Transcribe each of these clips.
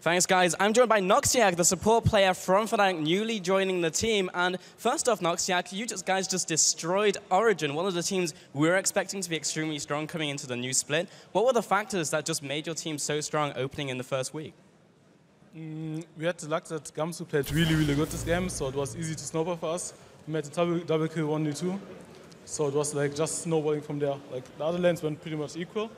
Thanks, guys. I'm joined by Noxiac, the support player from Fnatic, newly joining the team. And first off, Noxiac, you guys just destroyed Origen, one of the teams we were expecting to be extremely strong coming into the new split. What were the factors that just made your team so strong opening in the first week? We had the luck that Gamsu played really good this game, so it was easy to snowball for us. We made a double kill 1v2, so it was like just snowballing from there. Like the other lanes went pretty much equal,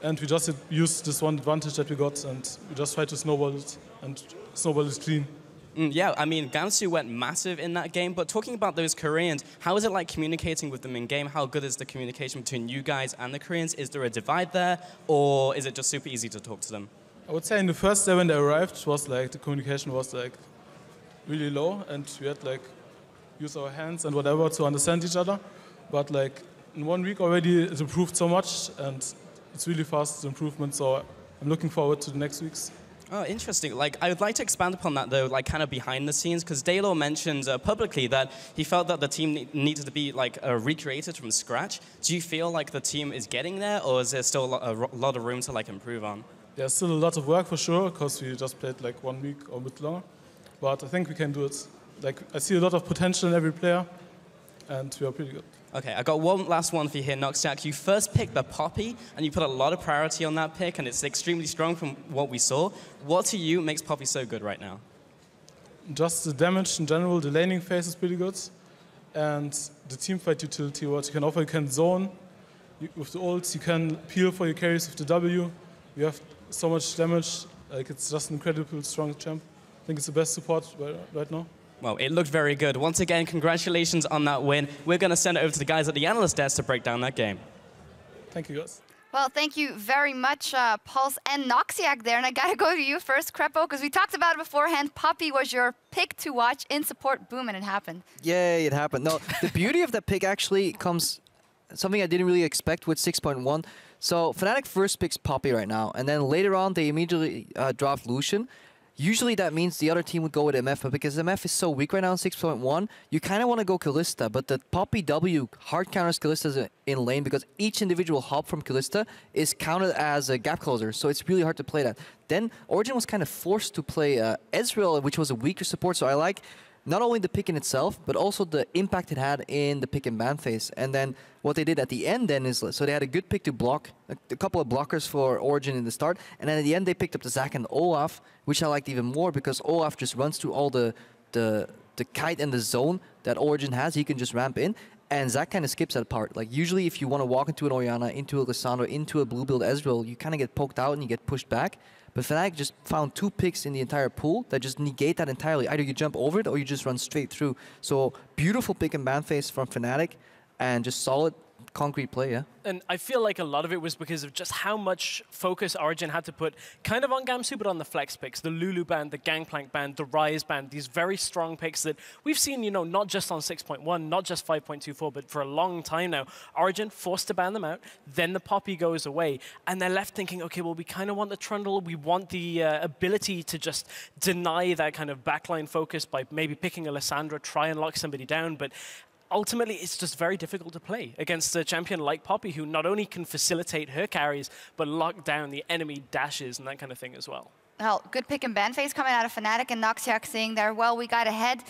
and we just used this one advantage that we got, and we just tried to snowball it, and snowball is clean. Yeah, I mean, Gamsu went massive in that game, but talking about those Koreans, how is it like communicating with them in-game? How good is the communication between you guys and the Koreans? Is there a divide there, or is it just super easy to talk to them? I would say in the first day when they arrived, it was like the communication was like really low, and we had like use our hands and whatever to understand each other. But like in 1 week already, it improved so much, and it's really fast improvement. So I'm looking forward to the next weeks. Oh, interesting. Like, I would like to expand upon that, though, like, kind of behind the scenes, because Daylor mentioned publicly that he felt that the team needed to be, like, recreated from scratch. Do you feel like the team is getting there, or is there still a lot of room to, like, improve on? There's still a lot of work, for sure, because we just played, like, 1 week or a bit longer. But I think we can do it. Like, I see a lot of potential in every player, and we are pretty good. Okay, I got one last one for you here, Noxiac. You first picked the Poppy, and you put a lot of priority on that pick, and it's extremely strong from what we saw. What to you makes Poppy so good right now? Just the damage in general, the laning phase is pretty good, and the teamfight utility, what you can offer, you can zone. With the ults, you can peel for your carries with the W. You have so much damage, like it's just an incredibly strong champ. I think it's the best support right now. Well, it looked very good. Once again, congratulations on that win. We're going to send it over to the guys at the analyst desk to break down that game. Thank you, guys. Well, thank you very much, Pulse and Noxiac there. And I got to go to you first, Crepo, because we talked about it beforehand. Poppy was your pick to watch in support. Boom, and it happened. Yay, it happened. No, the beauty of that pick actually comes something I didn't really expect with 6.1. So Fnatic first picks Poppy right now, and then later on they immediately dropped Lucian. Usually that means the other team would go with MF, but because MF is so weak right now in 6.1, you kind of want to go Kalista, but the Poppy W hard counters Kalista in lane because each individual hop from Kalista is counted as a gap closer, so it's really hard to play that. Then Origen was kind of forced to play Ezreal, which was a weaker support, so I like not only the pick in itself, but also the impact it had in the pick and ban phase. And then what they did at the end then is, so they had a good pick to block, a couple of blockers for Origen in the start, and then at the end they picked up the Zac and Olaf, which I liked even more because Olaf just runs through all the kite and the zone that Origen has. He can just ramp in, and Zac kind of skips that part. Like usually if you want to walk into an Orianna, into a Lissandra, into a blue build Ezreal, you kind of get poked out and you get pushed back. But Fnatic just found 2 picks in the entire pool that just negate that entirely. Either you jump over it or you just run straight through. So beautiful pick and ban phase from Fnatic and just solid concrete play, yeah. And I feel like a lot of it was because of just how much focus Origen had to put kind of on Gamsu, but on the flex picks, the Lulu band, the Gangplank band, the Ryze band, these very strong picks that we've seen, you know, not just on 6.1, not just 5.24, but for a long time now. Origen forced to ban them out, then the Poppy goes away, and they're left thinking, okay, well, we kind of want the Trundle, we want the ability to just deny that kind of backline focus by maybe picking a Lissandra, try and lock somebody down, but ultimately, it's just very difficult to play against a champion like Poppy, who not only can facilitate her carries, but lock down the enemy dashes and that kind of thing as well. Well, good pick and ban phase coming out of Fnatic, and Noxiac saying there, well, we got ahead.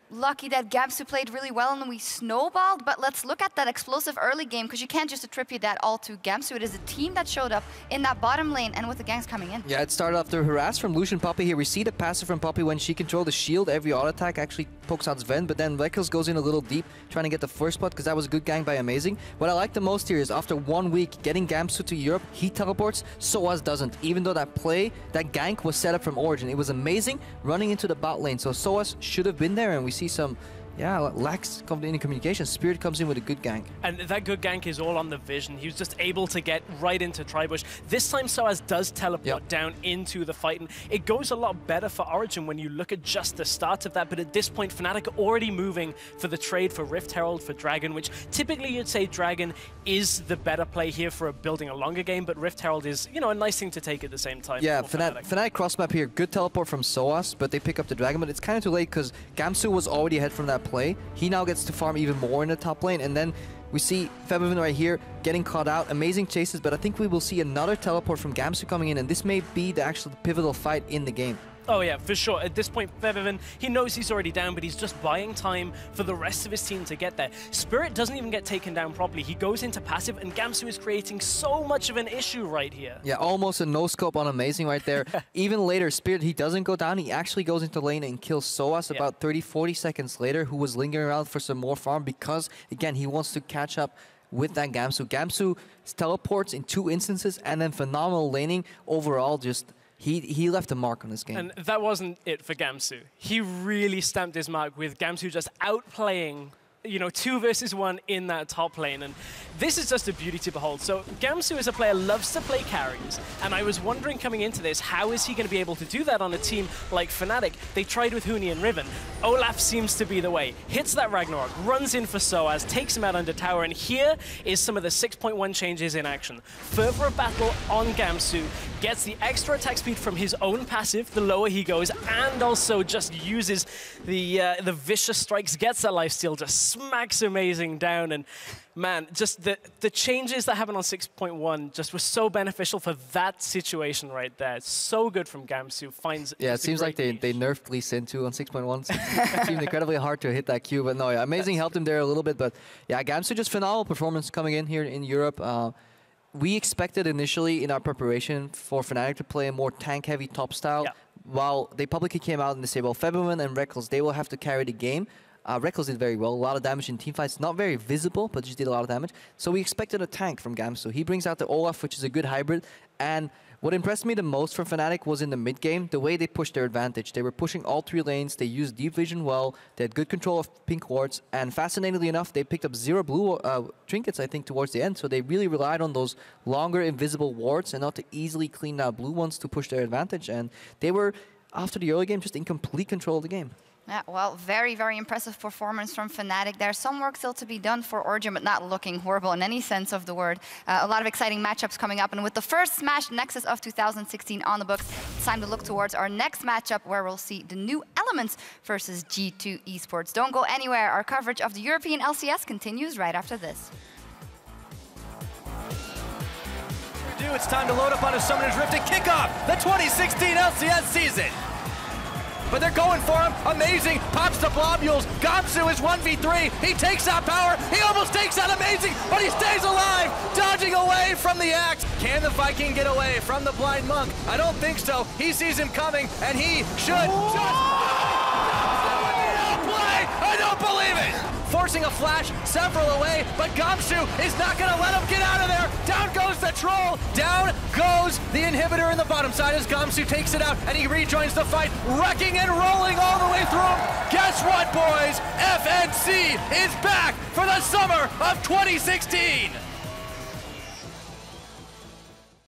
Lucky that Gamsu played really well and we snowballed, but let's look at that explosive early game because you can't just attribute that all to Gamsu. It is a team that showed up in that bottom lane and with the ganks coming in. Yeah, it started off the harass from Lucian Poppy here. We see the passive from Poppy when she controlled the shield. Every auto attack actually pokes out Sven, but then Rekels goes in a little deep trying to get the first spot because that was a good gang by Amazing. What I like the most here is after 1 week getting Gamsu to Europe, he teleports, Soaz doesn't. Even though that play, that gank was set up from Origen. It was Amazing running into the bot lane. So Soaz should have been there, and we see some lacks any communication. Spirit comes in with a good gank. And that good gank is all on the vision. He was just able to get right into Tribush. This time Soaz does teleport down into the fight, and it goes a lot better for Origen when you look at just the start of that. But at this point, Fnatic are already moving for the trade for Rift Herald for Dragon, which typically you'd say Dragon is the better play here for building a longer game, but Rift Herald is, you know, a nice thing to take at the same time. Yeah, Fnatic cross map here, good teleport from Soaz, but they pick up the Dragon, but it's kind of too late because Gamsu was already ahead from that play. He now gets to farm even more in the top lane, and then we see Febiven right here getting caught out. Amazing chases, but I think we will see another teleport from Gamsu coming in, and this may be the actual pivotal fight in the game. Oh yeah, for sure. At this point, Febiven, he knows he's already down, but he's just buying time for the rest of his team to get there. Spirit doesn't even get taken down properly. He goes into passive, and Gamsu is creating so much of an issue right here. Yeah, almost a no-scope on Amazing right there. Even later, Spirit, he doesn't go down. He actually goes into lane and kills Soas about 30-40 seconds later, who was lingering around for some more farm because, again, he wants to catch up with that Gamsu. Gamsu teleports in 2 instances, and then phenomenal laning. Overall, just... He left a mark on this game. And that wasn't it for Gamsu. He really stamped his mark with Gamsu just outplaying, you know, 2 versus 1 in that top lane. And this is just a beauty to behold. So Gamsu as a player loves to play carries. And I was wondering coming into this, how is he going to be able to do that on a team like Fnatic? They tried with Huni and Riven. Olaf seems to be the way. Hits that Ragnarok, runs in for Soaz, takes him out under tower. And here is some of the 6.1 changes in action. Fervor of battle on Gamsu. Gets the extra attack speed from his own passive, the lower he goes, and also just uses the vicious strikes, gets that lifesteal, just smacks Amazing down. And man, just the changes that happened on 6.1 just were so beneficial for that situation right there. It's so good from Gamsu. Finds it seems like they nerfed Lee Sin too on 6.1. It seemed incredibly hard to hit that Q, but no, yeah, Amazing helped him there a little bit. But yeah, Gamsu just phenomenal performance coming in here in Europe. We expected initially in our preparation for Fnatic to play a more tank-heavy top style. Yeah. While they publicly came out and they say, well, Febiven and Reckless, they will have to carry the game. Reckless did very well, a lot of damage in teamfights, not very visible, but just did a lot of damage. So we expected a tank from Gamsu. He brings out the Olaf, which is a good hybrid, and what impressed me the most from Fnatic was in the mid game, the way they pushed their advantage. They were pushing all 3 lanes, they used deep vision well, they had good control of pink wards, and fascinatingly enough, they picked up 0 blue trinkets, I think, towards the end, so they really relied on those longer invisible wards and not to easily clean out blue ones to push their advantage, and they were, after the early game, just in complete control of the game. Yeah, well, very, very impressive performance from Fnatic. There's some work still to be done for Origen, but not looking horrible in any sense of the word. A lot of exciting matchups coming up. And with the first Smash Nexus of 2016 on the books, it's time to look towards our next matchup where we'll see the new Elements versus G2 Esports. Don't go anywhere. Our coverage of the European LCS continues right after this. It's time to load up on a Summoner's Rift and kick off the 2016 LCS season. But they're going for him. Amazing. Pops the globules. Gamsu is 1v3. He takes out power. He almost takes out Amazing, but he stays alive, dodging away from the axe. Can the Viking get away from the blind monk? I don't think so. He sees him coming, and he should just... Play! I don't believe it! Forcing a flash several away, but Gamsu is not going to let him get out of there. Down goes the troll. Down goes the inhibitor in the bottom side as Gamsu takes it out, and he rejoins the fight, wrecking and rolling all the way through him. Guess what, boys? FNC is back for the summer of 2016.